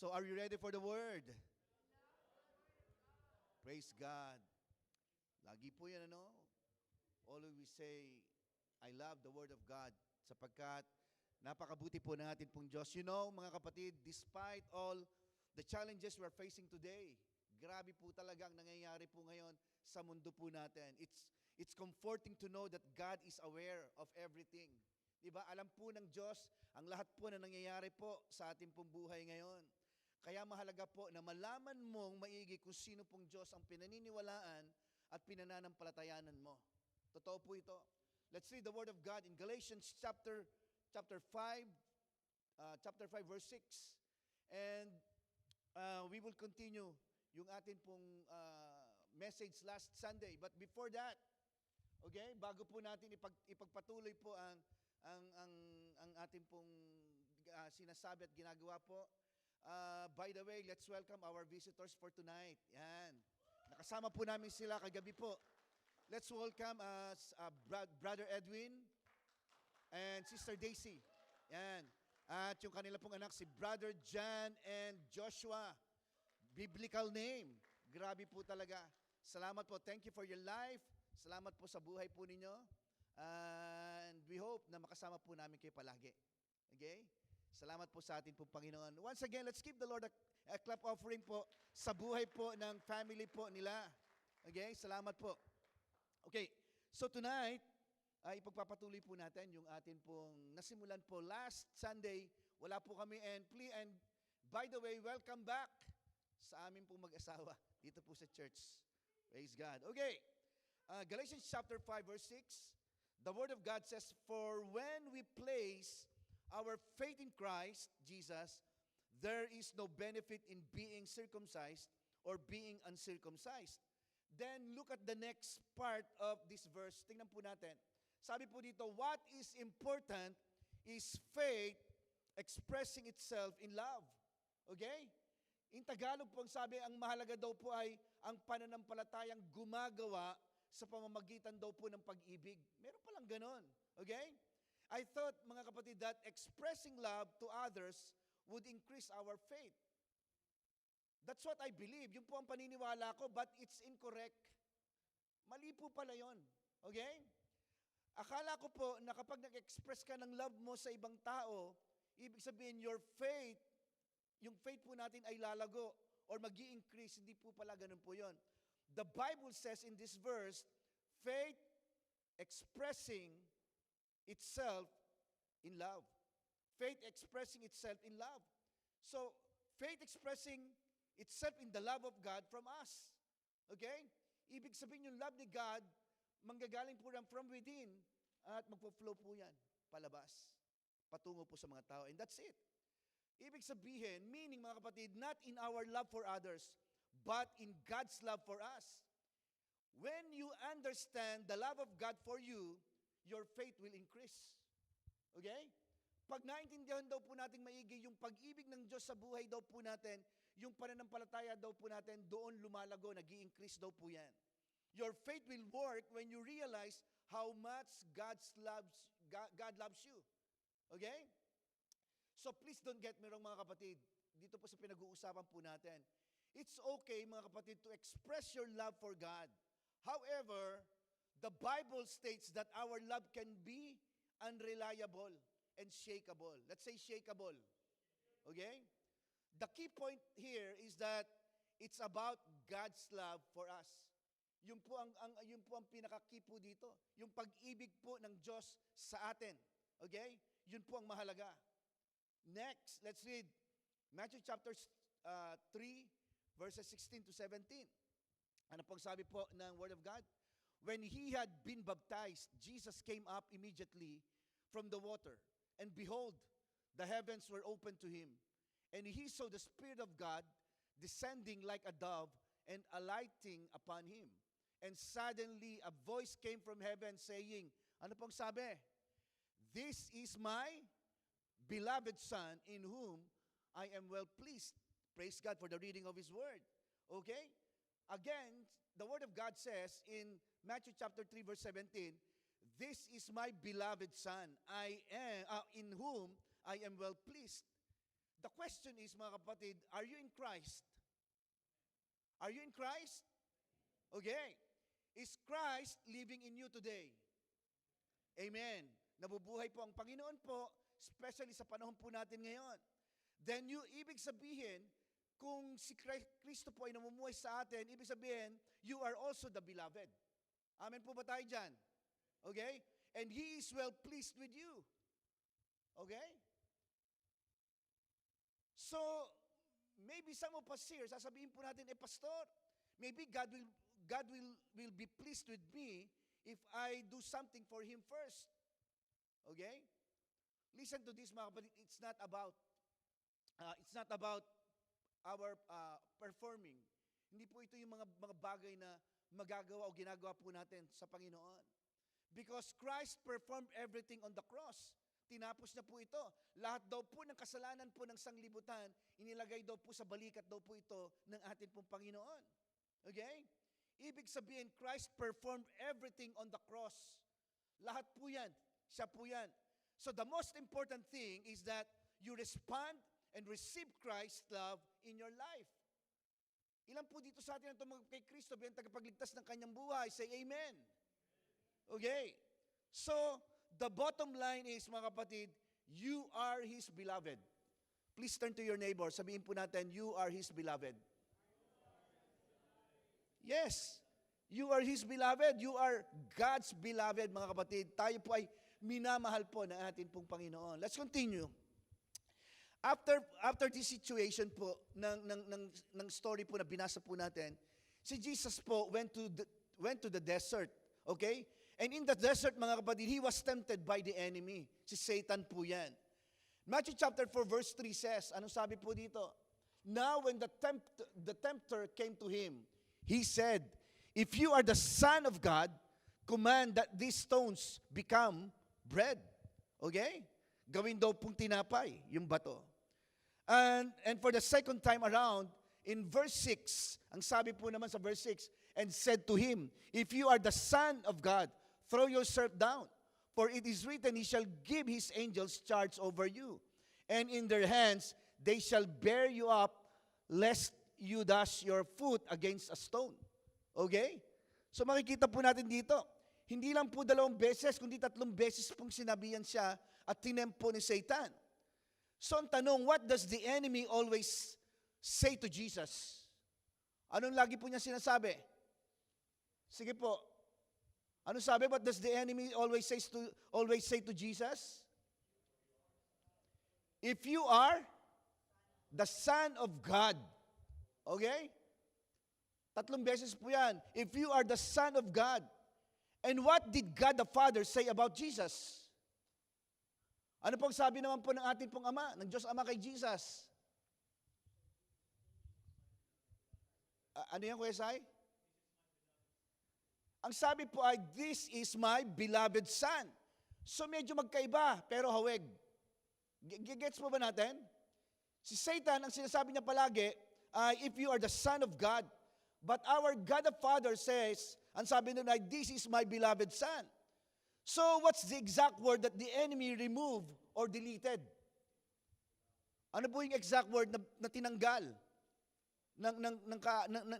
So are you ready for the word? Praise God. Lagi po yan, ano? Always we say, I love the word of God sapagkat napakabuti po ng ating pong Diyos. You know, mga kapatid, despite all the challenges we're facing today, grabe po talagang nangyayari po ngayon sa mundo po natin. It's comforting to know that God is aware of everything. Diba? Alam po ng Diyos ang lahat po na nangyayari po sa ating pong buhay ngayon. Kaya mahalaga po na malaman mong maigi kung sino pong Diyos ang pinaniniwalaan at pinananampalatayanan mo. Totoo po ito. Let's read the word of God in Galatians chapter 5 verse 6. And we will continue yung atin pong message last Sunday. But before that, okay, bago po natin ipagpatuloy po ang ating pong sinasabi at ginagawa po, by the way, let's welcome our visitors for tonight. Yan. Nakasama po namin sila kagabi po. Let's welcome Brother Edwin and Sister Daisy. Yan. At yung kanila pong anak, si Brother John and Joshua. Biblical name. Grabe po talaga. Salamat po. Thank you for your life. Salamat po sa buhay po ninyo. And we hope na makasama po namin kayo palagi. Okay? Salamat po sa atin po, Panginoon. Once again, let's give the Lord a clap offering po sa buhay po ng family po nila. Okay? Salamat po. Okay. So tonight, ipagpapatuloy po natin yung atin pong nasimulan po last Sunday. Wala po kami and by the way, welcome back sa amin pong mag-asawa dito po sa church. Praise God. Okay. Galatians chapter 5 verse 6. The word of God says, "For when we place our faith in Christ Jesus, there is no benefit in being circumcised or being uncircumcised." Then look at the next part of this verse. Tingnan po natin. Sabi po dito, what is important is faith expressing itself in love. Okay? In Tagalog po ang sabi, ang mahalaga daw po ay ang pananampalatayang gumagawa sa pamamagitan daw po ng pag-ibig. Meron palang ganon. Okay? I thought, mga kapatid, that expressing love to others would increase our faith. That's what I believe. Yun po ang paniniwala ko, but it's incorrect. Mali po pala yun. Okay? Akala ko po na kapag nag-express ka ng love mo sa ibang tao, ibig sabihin your faith, yung faith po natin ay lalago or mag-i-increase. Hindi po pala ganun po yun. The Bible says in this verse, faith expressing itself in love. Faith expressing itself in love. So, faith expressing itself in the love of God from us. Okay? Ibig sabihin yung love ni God, manggagaling po yan from within at magpo-flow po yan, palabas, patungo po sa mga tao. And that's it. Ibig sabihin, meaning mga kapatid, not in our love for others, but in God's love for us. When you understand the love of God for you, your faith will increase. Okay? Pag naintindihan daw po natin maigi yung pag-ibig ng Diyos sa buhay daw po natin, yung pananampalataya daw po natin, doon lumalago, nag-i-increase daw po yan. Your faith will work when you realize how much God loves you. Okay? So please don't get me wrong, mga kapatid. Dito po sa pinag-uusapan po natin. It's okay, mga kapatid, to express your love for God. However, the Bible states that our love can be unreliable and shakeable. Let's say shakeable. Okay? The key point here is that it's about God's love for us. Yun po ang pinaka-key po dito. Yung pag-ibig po ng Diyos sa atin. Okay? Yun po ang mahalaga. Next, let's read Matthew chapter 3 verses 16 to 17. Ano pong sabi po ng Word of God? When he had been baptized, Jesus came up immediately from the water. And behold, the heavens were opened to him. And he saw the Spirit of God descending like a dove and alighting upon him. And suddenly a voice came from heaven saying, ano pong sabi? This is my beloved Son in whom I am well pleased. Praise God for the reading of His Word. Okay? Again, the Word of God says in Matthew chapter 3 verse 17, this is my beloved Son, in whom I am well pleased. The question is, mga kapatid, are you in Christ? Are you in Christ? Okay. Is Christ living in you today? Amen. Nabubuhay po ang Panginoon po, especially sa panahon po natin ngayon. Then ibig sabihin, kung si Kristo po ay namumuhay sa atin, ibig sabihin, you are also the beloved. Amen po ba tayo dyan? Okay? And He is well pleased with you. Okay? So, maybe some of us here, sasabihin po natin, pastor, maybe God will be pleased with me if I do something for Him first. Okay? Listen to this, mga kapatid. It's not about our performing. Hindi po ito yung mga bagay na magagawa o ginagawa po natin sa Panginoon. Because Christ performed everything on the cross. Tinapos na po ito. Lahat daw po ng kasalanan po ng sanglibutan, inilagay daw po sa balikat daw po ito ng ating pong Panginoon. Okay? Ibig sabihin, Christ performed everything on the cross. Lahat po yan. Siya po yan. So the most important thing is that you respond and receive Christ's love in your life. Ilan po dito sa atin ang tumagap kay Kristo bilang tagapagligtas ng kanyang buhay? Say amen. Okay. So, the bottom line is, mga kapatid, you are His beloved. Please turn to your neighbor. Sabihin po natin, you are His beloved. Yes. You are His beloved. You are God's beloved, mga kapatid. Tayo po ay minamahal po ng ating pong Panginoon. Let's continue. After this situation po, ng story po na binasa po natin, si Jesus po went to the desert. Okay? And in the desert, mga kapatid, He was tempted by the enemy. Si Satan po yan. Matthew chapter 4 verse 3 says, anong sabi po dito? Now when the tempter came to Him, He said, if you are the Son of God, command that these stones become bread. Okay? Gawin daw pong tinapay, yung bato. And for the second time around, in verse 6, ang sabi po naman sa verse 6, and said to him, if you are the Son of God, throw yourself down, for it is written, He shall give His angels charge over you, and in their hands they shall bear you up, lest you dash your foot against a stone. Okay? So makikita po natin dito, hindi lang po 2 beses, kundi 3 beses pong sinabihan siya at tinempo ni Satan. So ang tanong, what does the enemy always say to Jesus? Anong lagi po niya sinasabi? Sige po. Ano sabi? What does the enemy always say to Jesus? If you are the Son of God. Okay? 3 beses po yan. If you are the Son of God. And what did God the Father say about Jesus? Ano pong sabi naman po ng ating pong Ama, ng Diyos Ama kay Jesus? Ano yan, Kuya Sai? Ang sabi po ay, this is my beloved Son. So medyo magkaiba, pero hawig. Gets mo ba natin? Si Satan, ang sinasabi niya palagi, if you are the Son of God. But our God the Father says, ang sabi nila, this is my beloved Son. So what's the exact word that the enemy removed or deleted? Ano po yung exact word na tinanggal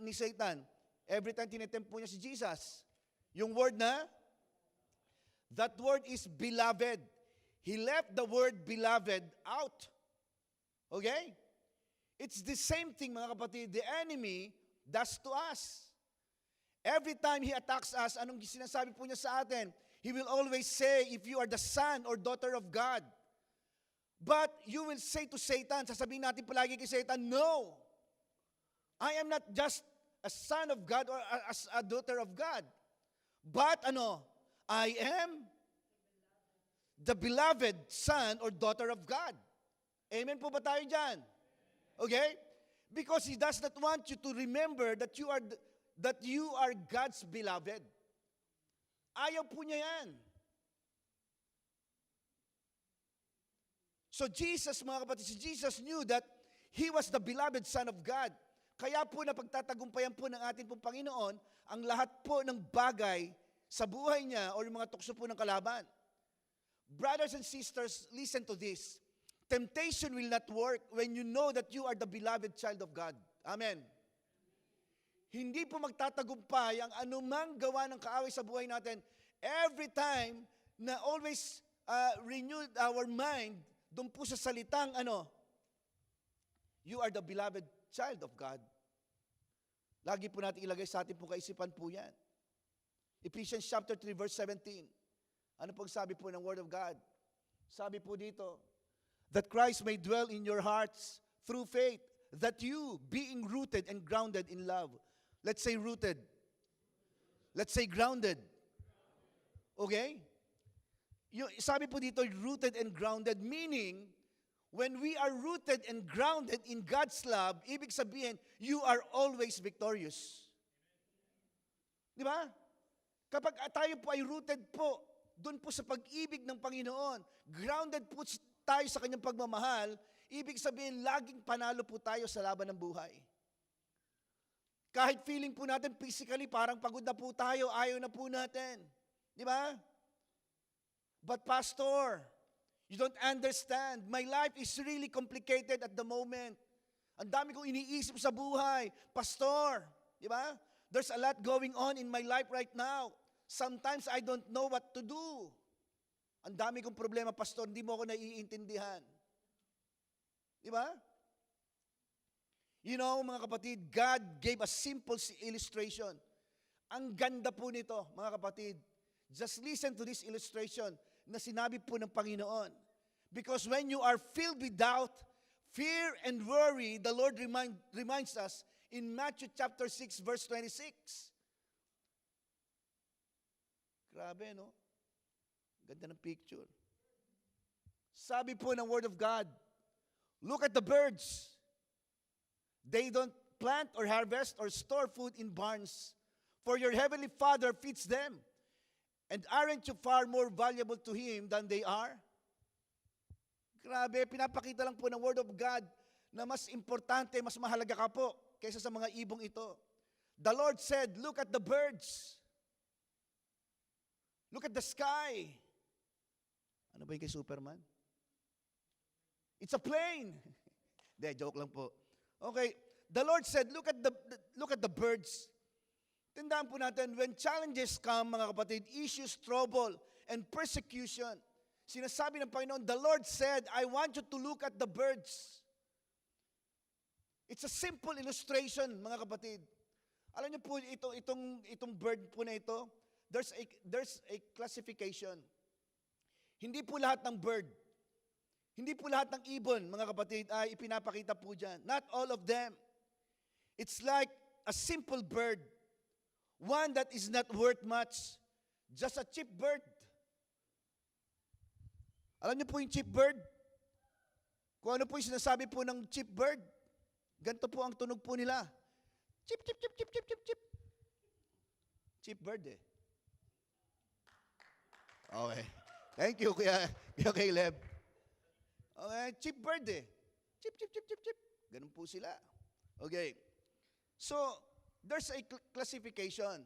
ni Satan? Every time tinitempo niya si Jesus. Yung word that word is beloved. He left the word beloved out. Okay? It's the same thing, mga kapatid, the enemy does to us. Every time he attacks us, anong sinasabi po niya sa atin? He will always say, if you are the son or daughter of God. But you will say to Satan, sasabihin natin palagi kay Satan, no, I am not just a son of God or a daughter of God. But I am the beloved son or daughter of God. Amen po ba tayo dyan? Okay? Because He does not want you to remember that you are God's beloved. Ayaw po niya yan. So Jesus, mga kapatid, si Jesus knew that He was the beloved Son of God. Kaya po napagtatagumpayan po ng ating pong Panginoon ang lahat po ng bagay sa buhay niya o yung mga tukso po ng kalaban. Brothers and sisters, listen to this. Temptation will not work when you know that you are the beloved child of God. Amen. Hindi po magtatagumpay ang anumang gawa ng kaaway sa buhay natin every time na always renewed our mind doon po sa salitang you are the beloved child of God. Lagi po natin ilagay sa ating pong kaisipan po yan. Ephesians chapter 3 verse 17. Ano pong sabi po ng Word of God? Sabi po dito, that Christ may dwell in your hearts through faith, that you, being rooted and grounded in love. Let's say rooted. Let's say grounded. Okay? Sabi po dito, rooted and grounded, meaning, when we are rooted and grounded in God's love, ibig sabihin, you are always victorious. Di ba? Kapag tayo po ay rooted po, doon po sa pag-ibig ng Panginoon, grounded po tayo sa kanyang pagmamahal, ibig sabihin, laging panalo po tayo sa laban ng buhay. Kahit feeling po natin physically, parang pagod na po tayo, ayaw na po natin. Di ba? But Pastor, you don't understand. My life is really complicated at the moment. Ang dami kong iniisip sa buhay. Pastor, di ba? There's a lot going on in my life right now. Sometimes I don't know what to do. Ang dami kong problema, Pastor, hindi mo ako naiintindihan. Di ba? You know, mga kapatid, God gave a simple illustration. Ang ganda po nito, mga kapatid. Just listen to this illustration na sinabi po ng Panginoon. Because when you are filled with doubt, fear, and worry, the Lord reminds us in Matthew chapter 6, verse 26. Grabe, no? Ganda ng picture. Sabi po ng Word of God, look at the birds. They don't plant or harvest or store food in barns, for your heavenly Father feeds them. And aren't you far more valuable to Him than they are? Grabe, pinapakita lang po ng Word of God na mas importante, mas mahalaga ka po kaysa sa mga ibong ito. The Lord said, look at the birds. Look at the sky. Ano ba yung kay Superman? It's a plane. Hindi, joke lang po. Okay, the Lord said, look at the birds. Tandaan po natin, when challenges come, mga kapatid, issues, trouble, and persecution, sinasabi ng Panginoon, the Lord said, I want you to look at the birds. It's a simple illustration, mga kapatid. Alam niyo po, itong bird po na ito, there's a classification. Hindi po lahat ng bird, hindi po lahat ng ibon, mga kapatid, ay ipinapakita po dyan. Not all of them. It's like a simple bird. One that is not worth much. Just a cheap bird. Alam niyo po yung cheap bird? Kung ano po yung sinasabi po ng cheap bird, ganito po ang tunog po nila. Chip, chip, chip, chip, chip, chip, chip. Cheap bird eh. Okay. Thank you, Kuya Caleb. Okay, cheap bird eh. Chip, chip, chip, chip, chip. Ganun po sila. Okay. So, there's a classification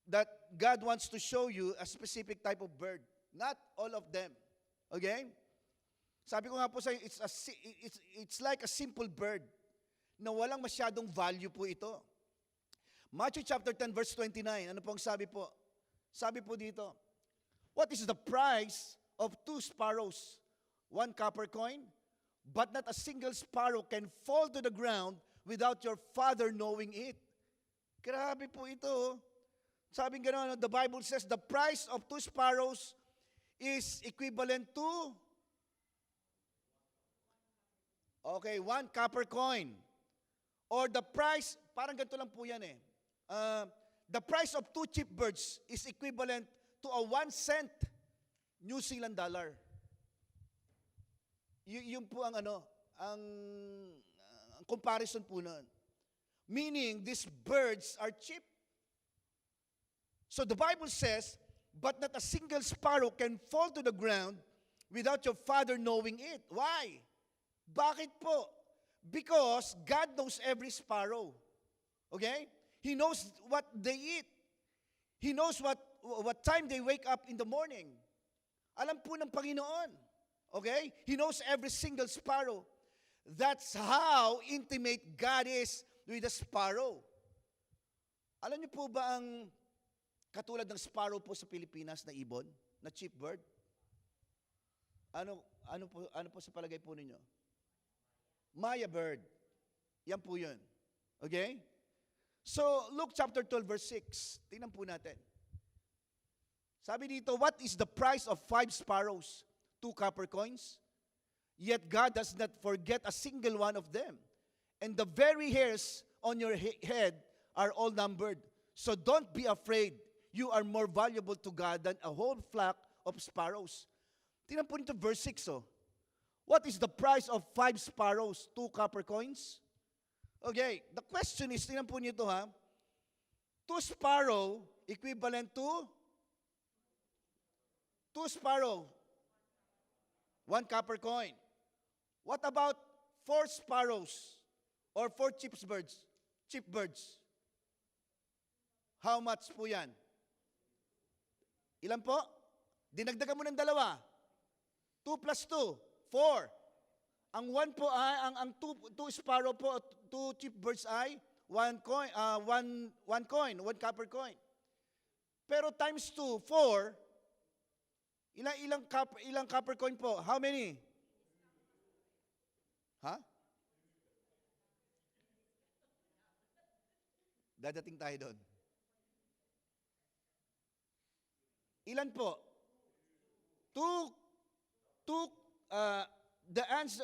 that God wants to show you a specific type of bird. Not all of them. Okay? Sabi ko nga po sa inyo, it's like a simple bird na walang masyadong value po ito. Matthew chapter 10 verse 29, ano pong sabi po? Sabi po dito, what is the price of 2 sparrows? 1 copper coin? But not a single sparrow can fall to the ground without your Father knowing it. Grabe po ito. Sabi gano'n, the Bible says, the price of 2 sparrows is equivalent to 1 copper coin. Or the price, parang ganito lang po yan eh. The price of 2 cheap birds is equivalent to a 1 cent New Zealand dollar. Yun po ang ang comparison po nun. Meaning, these birds are cheap. So the Bible says, but not a single sparrow can fall to the ground without your Father knowing it. Why? Bakit po? Because God knows every sparrow. Okay? He knows what they eat. He knows what time they wake up in the morning. Alam po ng Panginoon. Okay? He knows every single sparrow. That's how intimate God is with the sparrow. Alam niyo po ba ang katulad ng sparrow po sa Pilipinas na ibon, na cheap bird? Ano po sa palagay po ninyo? Maya bird. Yan po yun. Okay? So, Luke chapter 12 verse 6. Tingnan po natin. Sabi dito, what is the price of 5 sparrows? 2 copper coins? Yet God does not forget a single one of them. And the very hairs on your head are all numbered. So don't be afraid. You are more valuable to God than a whole flock of sparrows. Tingnan po nito verse 6. Oh. What is the price of 5 sparrows? 2 copper coins? Okay, the question is, tingnan po nito ha. 2 sparrow equivalent to 2 sparrow, 1 copper coin. What about 4 sparrows or 4 cheap birds? Cheap birds. How much po yan? Ilan po? Dinagdagan mo ng 2. 2 plus 2, 4. Ang 1 po ay, ang 2 sparrow po, 2 cheap birds ay 1 coin, 1 copper coin. Pero times 2, 4, ilang copper coin po? How many? Ha? Dadating tayo doon. Ilan po? The answer,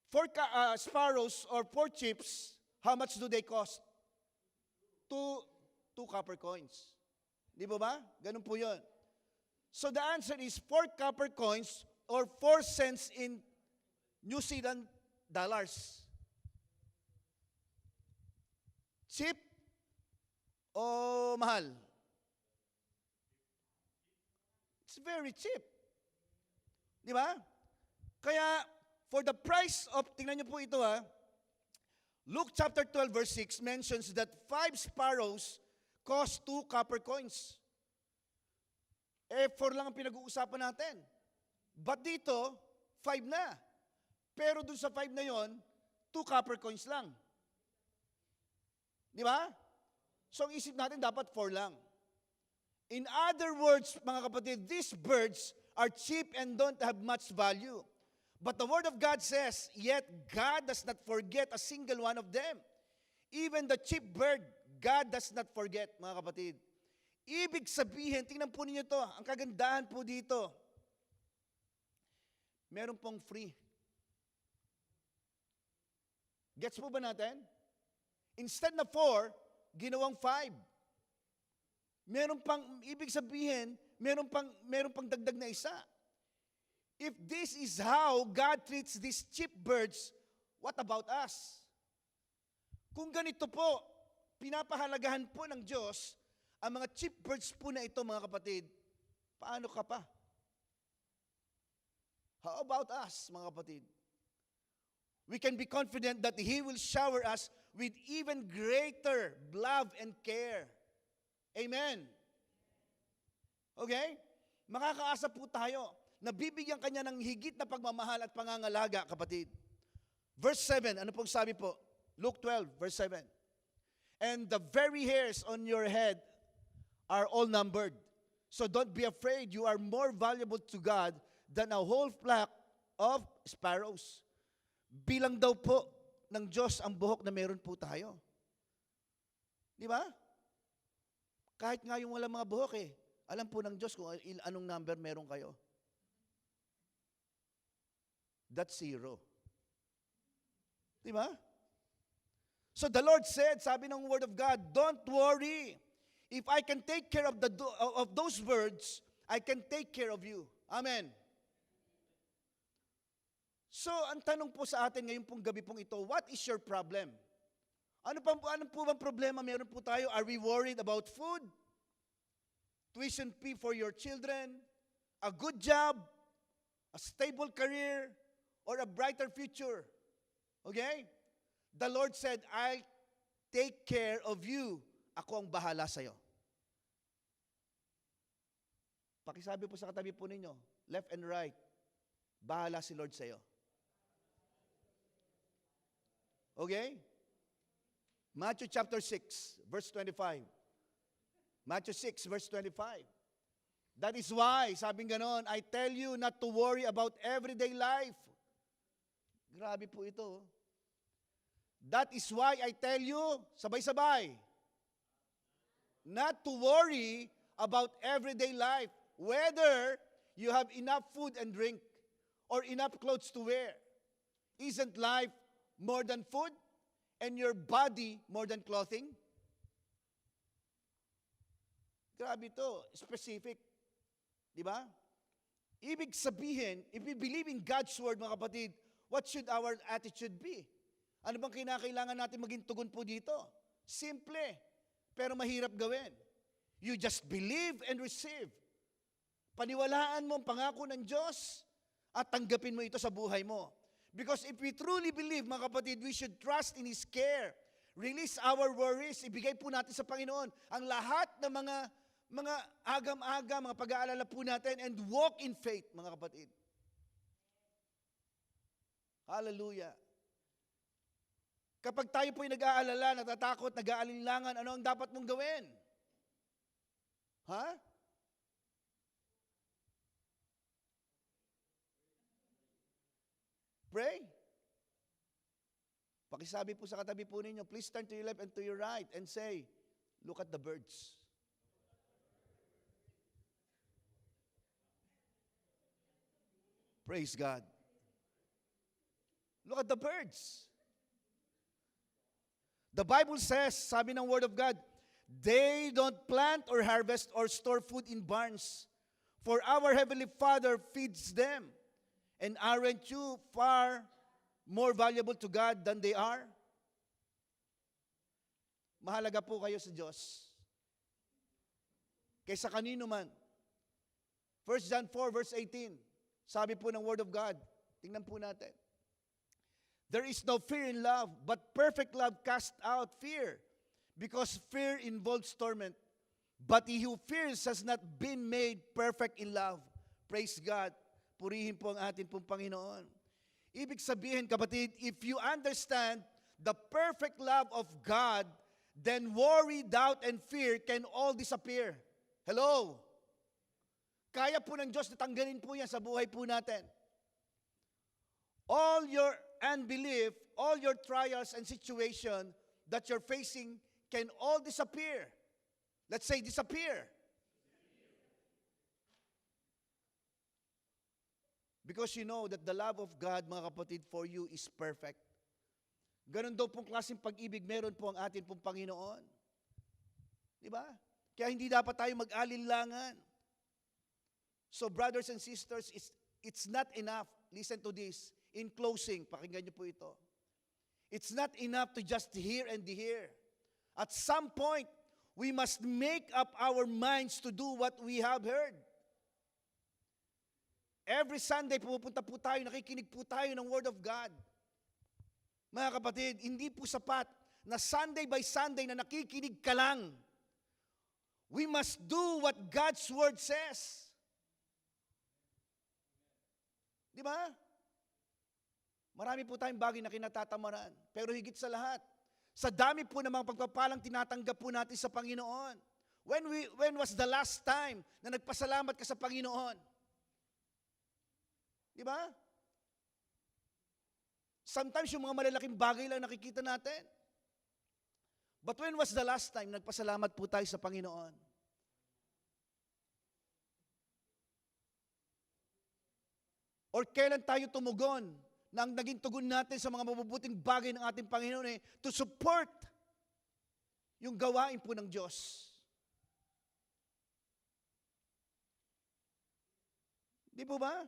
4 sparrows or 4 chips, how much do they cost? 2 copper coins. Di ba? Ganun po yun. So the answer is 4 copper coins or 4 cents in New Zealand dollars. Cheap o mahal? It's very cheap. Di ba? Kaya, for the price of, tingnan niyo po ito ha, Luke chapter 12 verse 6 mentions that 5 sparrows cost 2 copper coins. 4 lang ang pinag-uusapan natin. But dito, 5 na. Pero dun sa 5 na yon, 2 copper coins lang. Di ba? So ang isip natin dapat 4 lang. In other words, mga kapatid, these birds are cheap and don't have much value. But the Word of God says, yet God does not forget a single one of them. Even the cheap bird, God does not forget, mga kapatid. Ibig sabihin, tingnan po ninyo to, ang kagandahan po dito, meron pong free. Gets po ba natin? Instead na 4, ginawang 5. Meron pang, ibig sabihin, meron pang dagdag na isa. If this is how God treats these cheap birds, what about us? Kung ganito po, pinapahalagahan po ng Diyos, ang mga cheap birds po na ito, mga kapatid, paano ka pa? How about us, mga kapatid? We can be confident that He will shower us with even greater love and care. Amen. Okay? Makakaasa po tayo na bibigyan kanya ng higit na pagmamahal at pangangalaga, kapatid. Verse 7, ano pong sabi po? Luke 12, verse 7. And the very hairs on your head are all numbered. So don't be afraid. You are more valuable to God than a whole flock of sparrows. Bilang daw po ng Diyos ang buhok na meron po tayo. Di ba? Kahit nga yung walang mga buhok alam po ng Diyos kung anong number meron kayo. That's 0. Di ba? So the Lord said, sabi ng Word of God, don't worry. If I can take care of those birds, I can take care of you. Amen. So, ang tanong po sa atin ngayon pong gabi pong ito, what is your problem? Ano po bang problema meron po tayo? Are we worried about food? Tuition fee for your children? A good job? A stable career? Or a brighter future? Okay? The Lord said, I'll take care of you. Ako ang bahala sa'yo. Pakisabi po sa katabi po ninyo, left and right, bahala si Lord sa'yo. Okay? Matthew chapter 6, verse 25. Matthew 6, verse 25. That is why, sabing ganon, I tell you not to worry about everyday life. Grabe po ito. That is why I tell you, sabay-sabay, not to worry about everyday life, whether you have enough food and drink or enough clothes to wear. Isn't life more than food and your body more than clothing? Grabe ito, specific. Di ba? Ibig sabihin, if we believe in God's word, mga kapatid, what should our attitude be? Ano bang kinakailangan natin maging tugon po dito? Simple, pero mahirap gawin. You just believe and receive. Paniwalaan mo ang pangako ng Diyos at tanggapin mo ito sa buhay mo. Because if we truly believe, mga kapatid, we should trust in His care. Release our worries. Ibigay po natin sa Panginoon ang lahat ng mga agam-agam, mga pag-aalala po natin, and walk in faith, mga kapatid. Hallelujah. Kapag tayo po'y nag-aalala, natatakot, nag-aalinlangan, ano ang dapat mong gawin? Ha? Pray. Pakisabi po sa katabi po ninyo, please turn to your left and to your right and say, look at the birds. Praise God. Look at the birds. The Bible says, sabi ng Word of God, they don't plant or harvest or store food in barns, for our Heavenly Father feeds them. And aren't you far more valuable to God than they are? Mahalaga po kayo sa Diyos. Kaysa kanino man. 1 John 4 verse 18, sabi po ng Word of God, tingnan po natin. There is no fear in love, but perfect love casts out fear, because fear involves torment. But he who fears has not been made perfect in love. Praise God. Purihin po ang atin pong Panginoon. Ibig sabihin, kapatid, if you understand the perfect love of God, then worry, doubt, and fear can all disappear. Hello? Kaya po ng Diyos na tanggalin po yan sa buhay po natin. All your unbelief, all your trials and situation that you're facing can all disappear. Let's say disappear. Because you know that the love of God, mga kapatid, for you is perfect. Ganon daw pong klaseng pag-ibig meron po ang atin pong Panginoon. Di ba? Kaya hindi dapat tayo mag-alinlangan. So brothers and sisters, it's not enough. Listen to this. In closing, pakinggan niyo po ito. It's not enough to just hear and hear. At some point, we must make up our minds to do what we have heard. Every Sunday, pupunta po tayo, nakikinig po tayo ng Word of God. Mga kapatid, hindi po sapat na Sunday by Sunday na nakikinig ka lang. We must do what God's Word says. Di ba? Marami po tayong bagay na kinatatamaran. Pero higit sa lahat, sa dami po ng mga pagpapalang tinatanggap po natin sa Panginoon. When was the last time na nagpasalamat ka sa Panginoon? Di ba? Sometimes yung mga malalaking bagay lang nakikita natin. But when was the last time nagpasalamat po tayo sa Panginoon? Or kailan tayo tumugon na ang naging tugon natin sa mga mabubuting bagay ng ating Panginoon to support yung gawain po ng Diyos. Di po ba?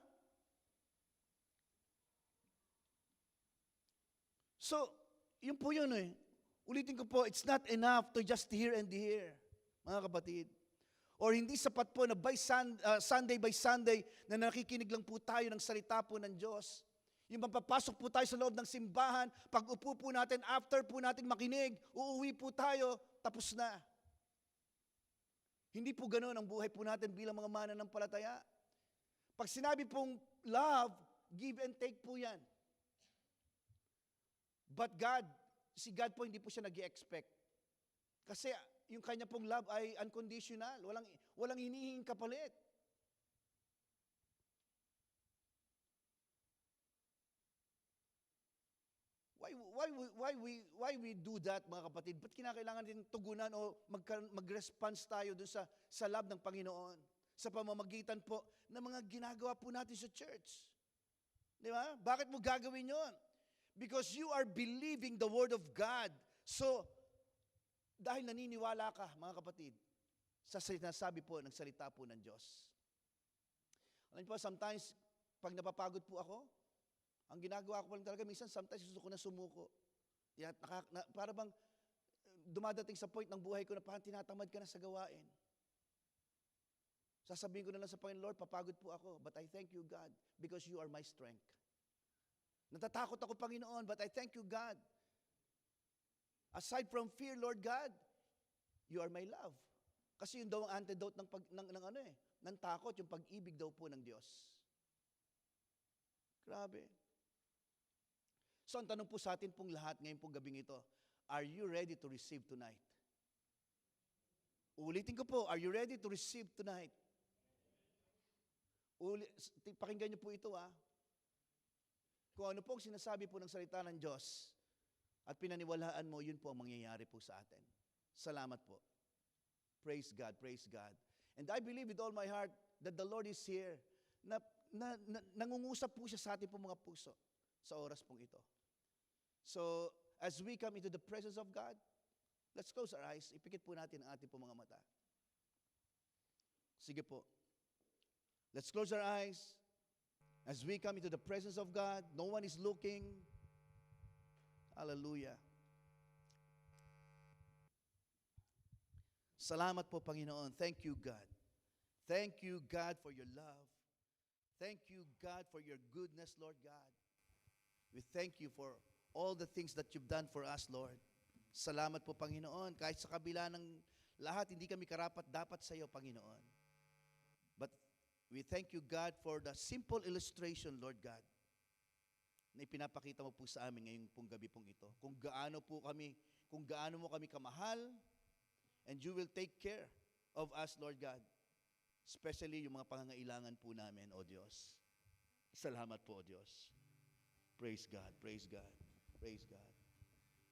So, yun po yun Ulitin ko po, it's not enough to just hear and hear, mga kapatid. Or hindi sapat po na Sunday by Sunday na nakikinig lang po tayo ng salita po ng Diyos. Yung mapapasok po tayo sa loob ng simbahan, pag upo po natin, after po natin makinig, uuwi po tayo, tapos na. Hindi po ganoon ang buhay po natin bilang mga mananampalataya. Pag sinabi pong love, give and take po yan. But God, si God po hindi po siya nag-i-expect. Kasi yung kanya pong love ay unconditional. Walang hinihinging kapalit. Why we do that, mga kapatid? Ba't kinakailangan din tugunan o mag-response tayo dun sa love ng Panginoon? Sa pamamagitan po ng mga ginagawa po natin sa church. Di ba? Bakit mo gagawin yon? Because you are believing the Word of God. So, dahil naniniwala ka, mga kapatid, sa sinasabi po ng salita po ng Diyos. Alam niyo po, sometimes, pag napapagod po ako, ang ginagawa ko pa lang talaga, minsan, sometimes gusto ko na sumuko. Para bang dumadating sa point ng buhay ko na parang tinatamad ka na sa gawain. Sasabihin ko na lang sa Panginoon, Lord, papagod po ako, but I thank you, God, because you are my strength. Natatakot ako, Panginoon, but I thank you, God. Aside from fear, Lord God, you are my love. Kasi yun daw ang antidote ng takot, yung pag-ibig daw po ng Diyos. Grabe. So, ang tanong po sa atin pong lahat ngayon pong gabing ito, are you ready to receive tonight? Ulitin ko po, are you ready to receive tonight? Pakinggan niyo po ito, Kung ano po ang sinasabi po ng salita ng Diyos at pinaniwalaan mo, yun po ang mangyayari po sa atin. Salamat po. Praise God, praise God. And I believe with all my heart that the Lord is here, na nangungusap po siya sa atin po mga puso sa oras pong ito. So, as we come into the presence of God, let's close our eyes. Ipikit po natin ang ating po mga mata. Sige po. Let's close our eyes. As we come into the presence of God, no one is looking. Hallelujah. Salamat po, Panginoon. Thank you, God. Thank you, God, for your love. Thank you, God, for your goodness, Lord God. We thank you for all the things that you've done for us, Lord. Salamat po, Panginoon. Kahit sa kabila ng lahat, hindi kami karapat-dapat sa iyo, Panginoon. But we thank you, God, for the simple illustration, Lord God, na ipinapakita mo po sa amin ngayong pong gabi pong ito. Kung gaano mo kami kamahal, and you will take care of us, Lord God. Especially yung mga pangangailangan po namin, O Diyos. Salamat po, O Diyos. Praise God, praise God, praise God.